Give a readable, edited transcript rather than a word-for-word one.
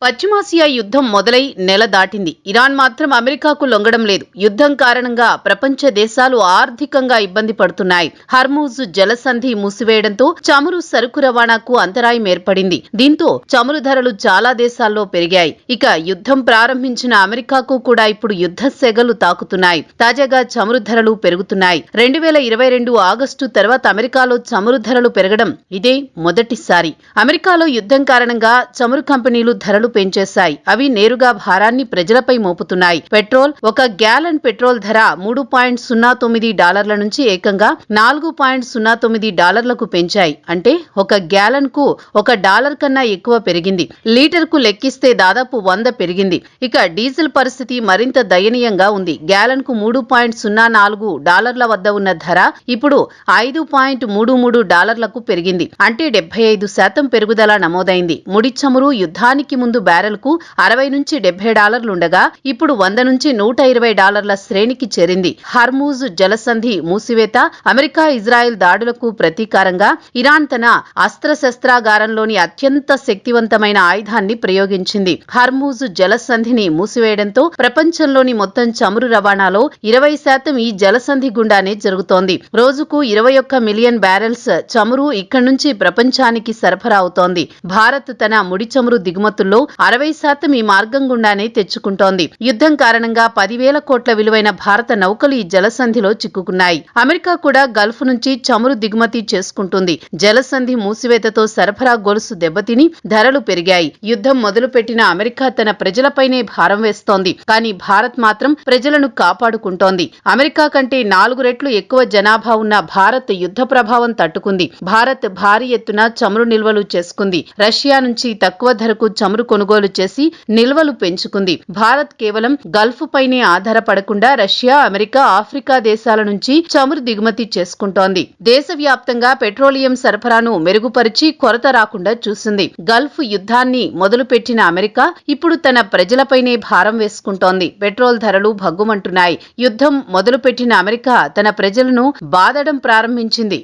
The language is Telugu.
పశ్చిమాసియా యుద్ధం మొదలై నెల దాటింది. ఇరాన్ మాత్రం అమెరికాకు లొంగడం లేదు. యుద్ధం కారణంగా ప్రపంచ దేశాలు ఆర్థికంగా ఇబ్బంది పడుతున్నాయి. హర్మూజ్ జలసంధి మూసివేయడంతో చమురు సరుకు రవాణాకు అంతరాయం ఏర్పడింది. దీంతో చమురు ధరలు చాలా దేశాల్లో పెరిగాయి. ఇక యుద్ధం ప్రారంభించిన అమెరికాకు కూడా ఇప్పుడు యుద్ధ సెగలు తాకుతున్నాయి. తాజాగా చమురు ధరలు పెరుగుతున్నాయి. 2022 ఆగస్టు తర్వాత అమెరికాలో చమురు ధరలు పెరగడం ఇదే మొదటిసారి. అమెరికాలో యుద్ధం కారణంగా చమురు కంపెనీలు ధరలు పెంచేశాయి. అవి నేరుగా భారాన్ని ప్రజలపై మోపుతున్నాయి. పెట్రోల్, ఒక గ్యాలన్ పెట్రోల్ ధర $3.09 నుంచి ఏకంగా $4.09కు పెంచాయి. అంటే ఒక గ్యాలన్ కు $1 కన్నా ఎక్కువ పెరిగింది. లీటర్కు లెక్కిస్తే దాదాపు 100 పెరిగింది. ఇక డీజిల్ పరిస్థితి మరింత దయనీయంగా ఉంది. గ్యాలన్ కు $3.04 వద్ద ఉన్న ధర ఇప్పుడు $5.33కు పెరిగింది. అంటే 75% పెరుగుదల నమోదైంది. ముడి చమురు యుద్ధానికి ముందు బ్యారెల్కు $60 నుంచి $70 ఉండగా ఇప్పుడు $100 నుంచి $120 శ్రేణికి చేరింది. హర్మూజ్ జలసంధి మూసివేత, అమెరికా ఇజ్రాయెల్ దాడులకు ప్రతీకారంగా ఇరాన్ తన అస్త్రశస్త్రాగారంలోని అత్యంత శక్తివంతమైన ఆయుధాన్ని ప్రయోగించింది. హర్మూజ్ జలసంధిని మూసివేయడంతో ప్రపంచంలోని మొత్తం చమురు రవాణాలో 20% ఈ జలసంధి గుండానే జరుగుతోంది. రోజుకు 21 మిలియన్ బ్యారెల్స్ చమురు ఇక్కడి నుంచి ప్రపంచానికి సరఫరా అవుతోంది. భారత్ తన ముడి చమురు దిగుమతుల్లో 60% ఈ మార్గం గుండానే తెచ్చుకుంటోంది. యుద్ధం కారణంగా 10,000 కోట్ల విలువైన భారత నౌకలు ఈ జలసంధిలో చిక్కుకున్నాయి. అమెరికా కూడా గల్ఫ్ నుంచి చమురు దిగుమతి చేసుకుంటుంది. జలసంధి మూసివేతతో సరఫరా గొలుసు దెబ్బతిని ధరలు పెరిగాయి. యుద్ధం మొదలుపెట్టిన అమెరికా తన ప్రజలపైనే భారం వేస్తోంది. కానీ భారత్ మాత్రం ప్రజలను కాపాడుకుంటోంది. అమెరికా కంటే 4 రెట్లు ఎక్కువ జనాభా ఉన్న భారత్ యుద్ధ ప్రభావం తట్టుకుంది. భారత్ భారీ ఎత్తున చమురు నిల్వలు చేసుకుంది. రష్యా నుంచి తక్కువ ధరకు చమురు కొనుగోలు చేసి నిల్వలు పెంచుకుంది. భారత్ కేవలం గల్ఫ్ పైనే ఆధారపడకుండా రష్యా, అమెరికా, ఆఫ్రికా దేశాల నుంచి చమురు దిగుమతి చేసుకుంటోంది. దేశవ్యాప్తంగా పెట్రోలియం సరఫరాను మెరుగుపరిచి కొరత రాకుండా చూసింది. గల్ఫ్ యుద్ధాన్ని మొదలుపెట్టిన అమెరికా ఇప్పుడు తన ప్రజలపైనే భారం వేసుకుంటోంది. పెట్రోల్ ధరలు భగ్గుమంటున్నాయి. యుద్ధం మొదలుపెట్టిన అమెరికా తన ప్రజలను బాధడం ప్రారంభించింది.